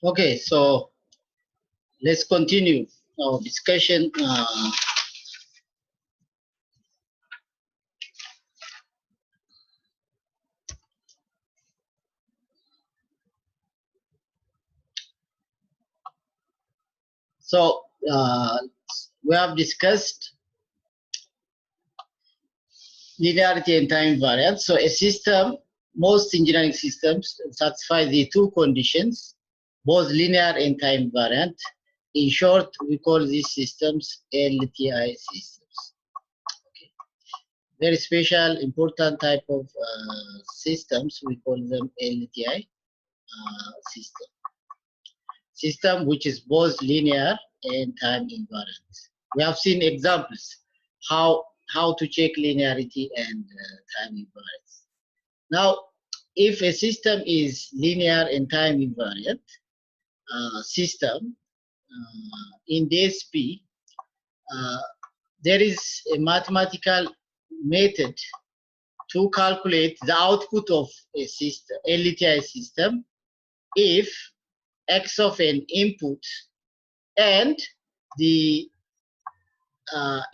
Okay, so let's continue our discussion. So we have discussed linearity and time invariance. So a system, most engineering systems satisfy the two conditions, both linear and time invariant. In short, we call these systems LTI systems. Okay. Very special, important type of systems, we call them LTI system. System which is both linear and time invariant. We have seen examples how to check linearity and time invariance. Now, if a system is linear and time invariant system in DSP, there is a mathematical method to calculate the output of a system, LTI system, if x of n input and the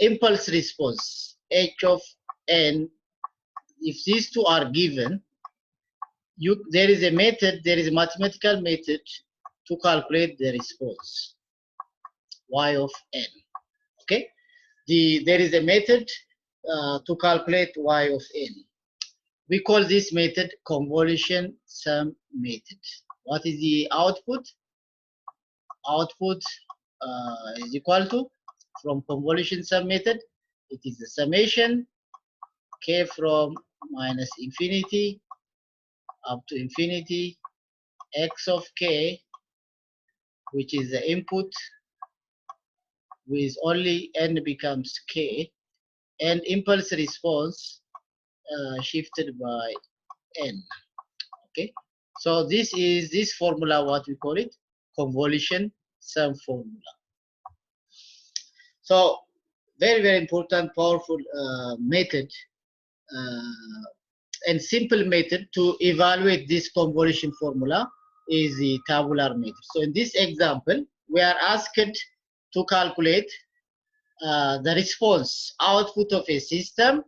impulse response h of n, if these two are given, there is a method, there is a mathematical method to calculate the response y of n. Okay, there is a method to calculate y of n. We call this method convolution sum method. What is the output? Output is equal to, from convolution sum method, it is the summation k from minus infinity up to infinity x of k, which is the input, with only n becomes k, and impulse response shifted by n. Okay, so this formula, what we call it, convolution sum formula. So very important, powerful method and simple method to evaluate this convolution formula is the tabular method. So in this example, we are asked to calculate the response output of a system.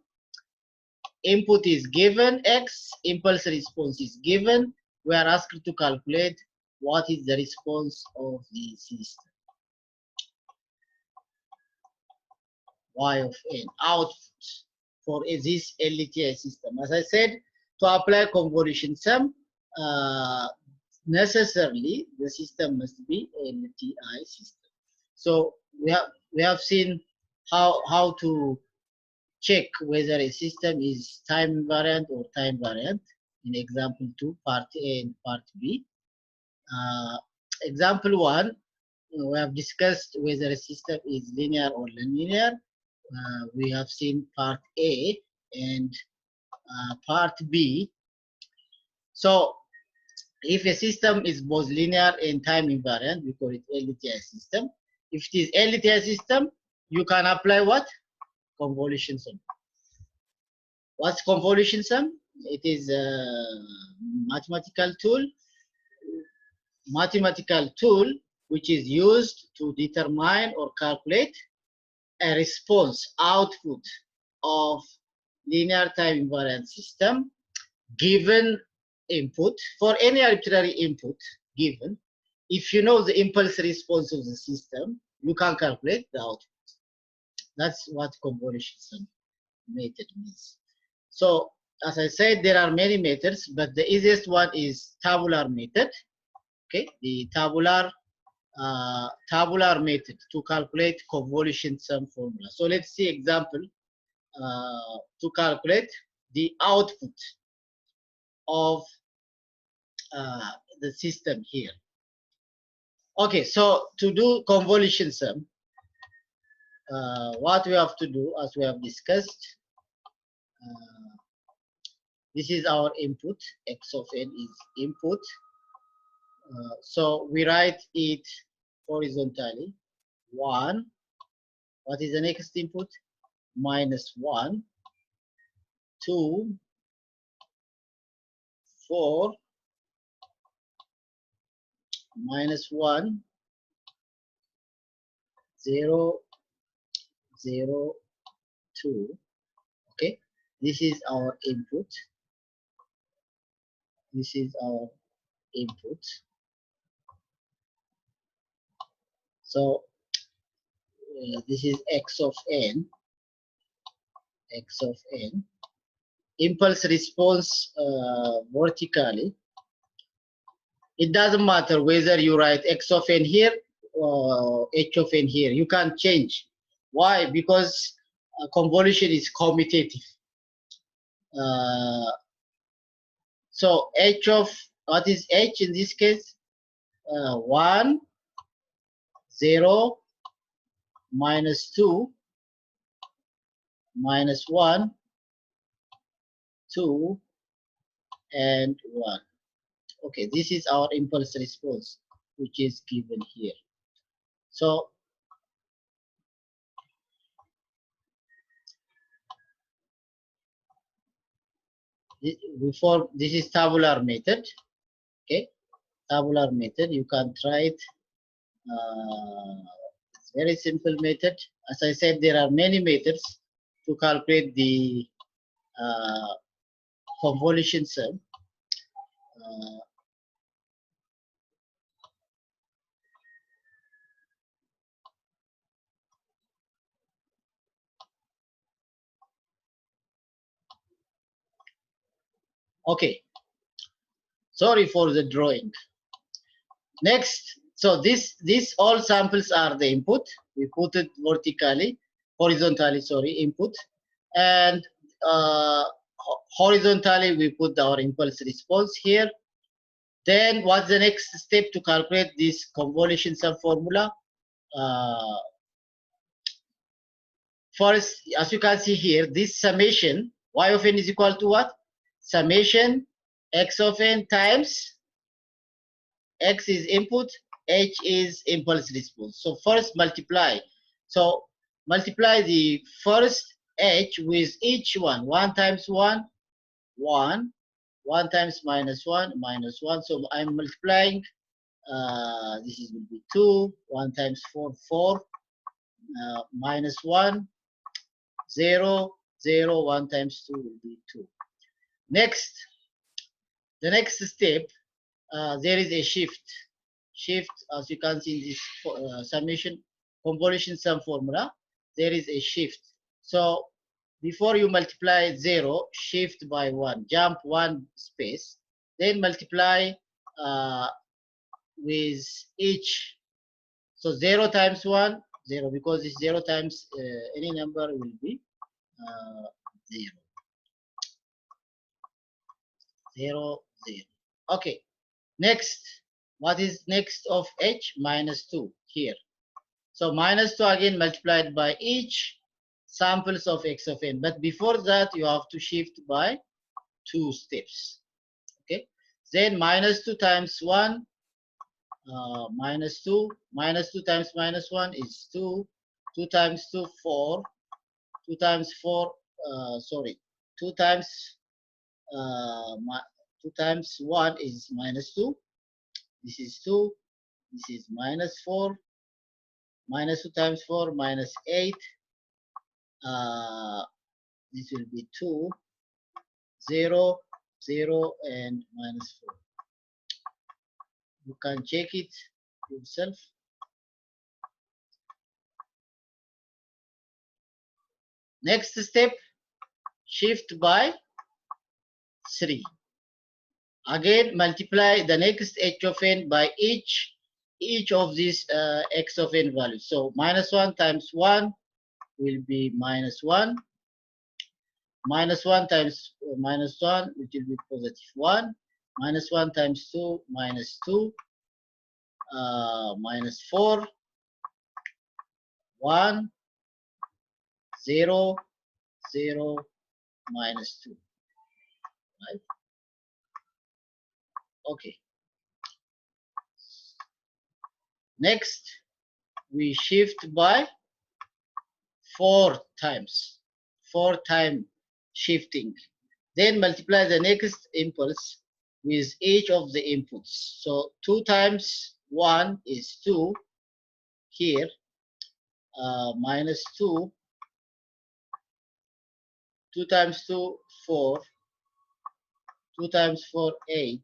Input is given x, impulse response is given. We are asked to calculate what is the response of the system. Y of n, output for this LTI system. As I said, to apply convolution sum, necessarily the system must be LTI system. So we have seen how to check whether a system is time invariant or time variant in example 2, part A and part B. Example 1, we have discussed whether a system is linear or nonlinear. We have seen part A and part B. So if a system is both linear and time invariant, we call it LTI system. If it is LTI system, you can apply what? Convolution sum. What's convolution sum? It is a mathematical tool which is used to determine or calculate a response output of linear time invariant system given input, for any arbitrary input given. If you know the impulse response of the system, you can calculate the output. That's what convolution sum method means. So as I said, there are many methods, but the easiest one is tabular method. Okay, the tabular method to calculate convolution sum formula. So let's see example to calculate the output of the system here. Okay, so to do convolution sum, what we have to do, as we have discussed, this is our input, x of n is input. So we write it horizontally. 1, what is the next input? Minus 1, 2, 4, -1, 0, 0, 2. Okay, this is our input. This is our input. So this is x of n, x of n. Impulse response vertically. It doesn't matter whether you write x of n here or h of n here. You can't change. Why? Because convolution is commutative. So h of, what is h in this case? 1, 0, -2, -1, 2, and 1. Okay, this is our impulse response, which is given here. So before, this is tabular method. Okay, tabular method, you can try it. It's very simple method. As I said, there are many methods to calculate the convolution sum. Okay, sorry for the drawing. Next, so this all samples are the input. We put it horizontally, sorry, input, and horizontally we put our impulse response here. Then what's the next step to calculate this convolution sum formula? First, as you can see here, this summation y of n is equal to what? Summation x of n times x is input, h is impulse response. So first multiply. So multiply the first h with each one. 1 times 1, 1. 1 times -1, -1. So I'm multiplying. This is will be 2. 1 times 4, 4. -1, 0, 0. 1 times 2 will be 2. Next, the next step, there is a shift. Shift, as you can see in this summation convolution sum formula, there is a shift. So before you multiply 0, shift by 1, jump 1 space, then multiply with each. So 0 times 1, 0, because it's 0 times any number will be 0. 0, 0. Okay. Next, what is next of h? -2 here. So -2 again multiplied by each samples of x of n. But before that, you have to shift by 2 steps. Okay. Then -2 times 1, -2. -2 times -1 is 2. 2 times 2, 4. 2 times 4, sorry. 2 times 2 times 1 is -2. This is 2. This is -4. -2 times 4, -8. This will be 2, 0, 0, and -4. You can check it yourself. Next step, shift by 3. Again, multiply the next h of n by each of these x of n values. So -1 times 1 will be -1. -1 times -1, which will be +1. -1 times 2, -2. -4. 1, 0, 0, -2. Right? Okay. Next, we shift by 4 times. 4 time shifting. Then multiply the next impulse with each of the inputs. So 2 times 1 is 2 here, minus 2, 2 times 2, 4, 2 times 4, 8,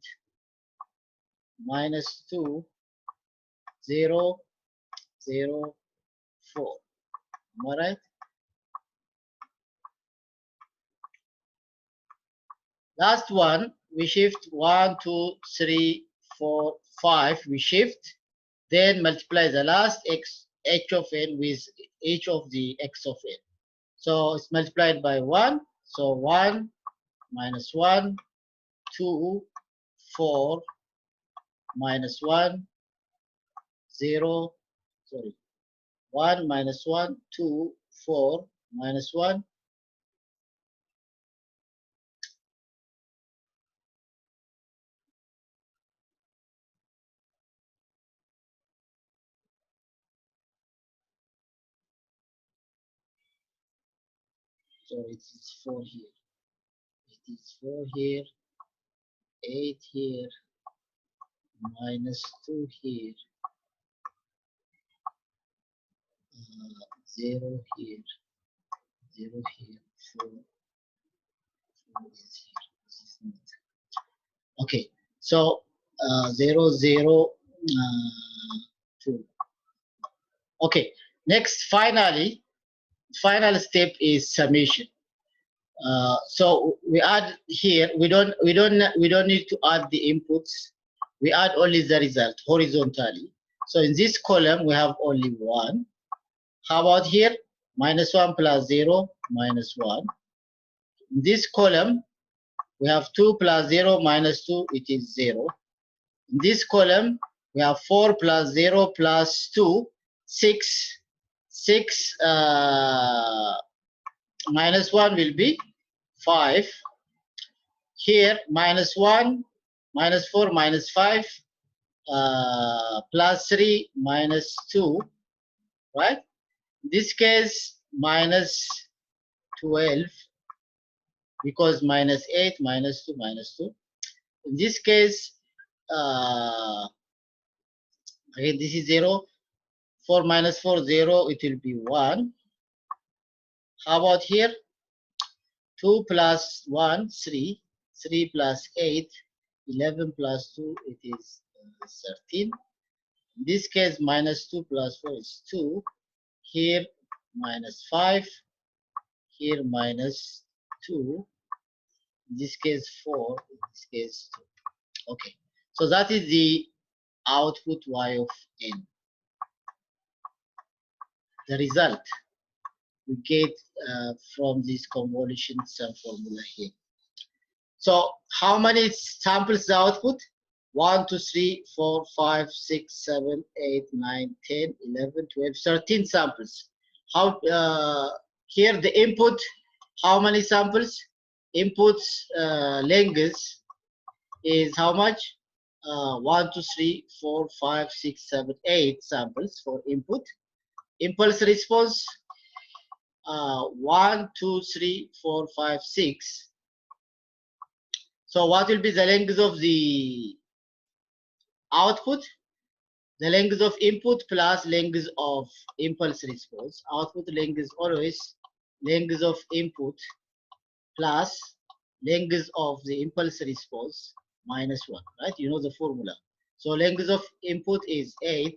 minus 2, 0, 0, 4. Am I right? Last one, we shift 1, 2, 3, 4, 5. We shift, then multiply the last x h of n with each of the x of n. So it's multiplied by 1. So 1 minus 1, 2, 4, minus 1, 0, sorry, 1 minus 1, 2, 4, minus 1. So it is 4 here. It is 4 here, 8 here, minus 2 here, 0 here, 0 here, 4, 4 is here. This is not. Okay, so 0, 0, 2. Okay, next, final step is summation. So we add here. We don't need to add the inputs. We add only the result horizontally. So in this column we have only 1. How about here? Minus 1 plus 0, minus 1. In this column we have 2 plus 0 minus 2, it is 0. In this column we have 4 plus 0 plus 2, 6. 6 minus 1 will be 5. Here minus 1, minus 4, minus 5, plus 3, minus 2, right? In this case minus 12, because minus 8, minus 2, minus 2. In this case, again this is 0. 4 minus 4, 0, it will be 1. How about here? 2 plus 1, 3. 3 plus 8, 11 plus 2, it is 13. In this case, minus 2 plus 4 is 2. Here, minus 5. Here, minus 2. In this case, 4. In this case, 2. Okay. So that is the output y of n. The result we get from this convolution sum formula here. So how many samples the output? 1, 2, 3, 4, 5, 6, 7, 8, 9, 10, 11, 12, 13 samples. How here the input, how many samples? Inputs length is how much? 1, 2, 3, 4, 5, 6, 7, 8 samples for input. Impulse response 1, 2, 3, 4, 5, 6. So what will be the length of the output? The length of input plus length of impulse response. Output length is always length of input plus length of the impulse response minus 1, right? You know the formula. So length of input is 8,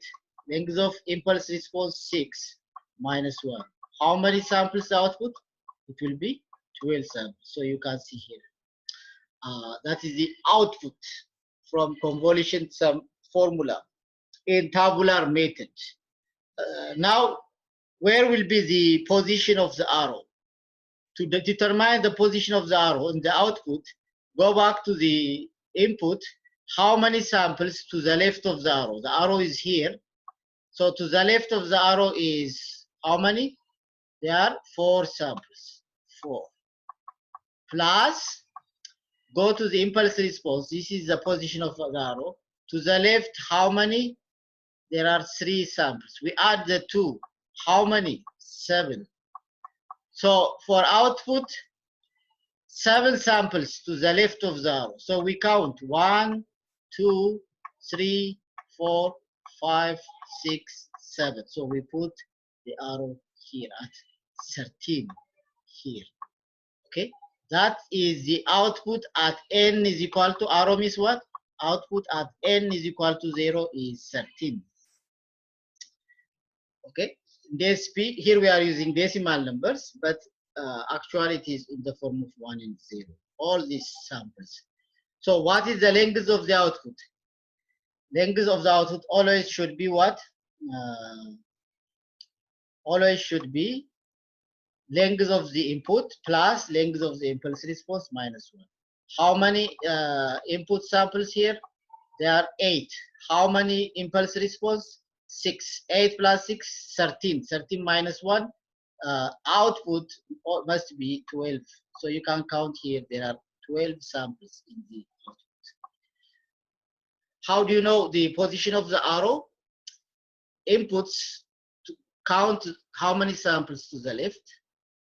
length of impulse response 6, minus 1. How many samples the output? It will be 12 samples. So you can see here. That is the output from convolution sum formula in tabular method. Now, where will be the position of the arrow? To determine the position of the arrow in the output, go back to the input. How many samples to the left of the arrow? The arrow is here. So to the left of the arrow is how many? There are 4 samples. 4. Plus, go to the impulse response. This is the position of the arrow. To the left, how many? There are 3 samples. We add the 2. How many? 7. So for output, 7 samples to the left of the arrow. So we count 1, 2, 3, 4, 5, 6, 7. So we put the arrow here at 13 here. Okay, that is the output at n is equal to, arrow means what? Output at n is equal to 0 is 13. Okay, this here we are using decimal numbers, but actually it is in the form of 1 and 0, all these samples. So what is the length of the output? Length of the output always should be what? Always should be length of the input plus length of the impulse response minus 1. How many input samples here? There are 8. How many impulse response? 6. 8 plus 6, 13. 13 minus 1. Output must be 12. So you can count here, there are 12 samples in the output. How do you know the position of the arrow? Inputs, to count how many samples to the left.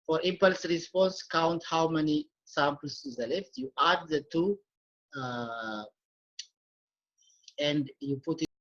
For impulse response, count how many samples to the left. You add the two and you put it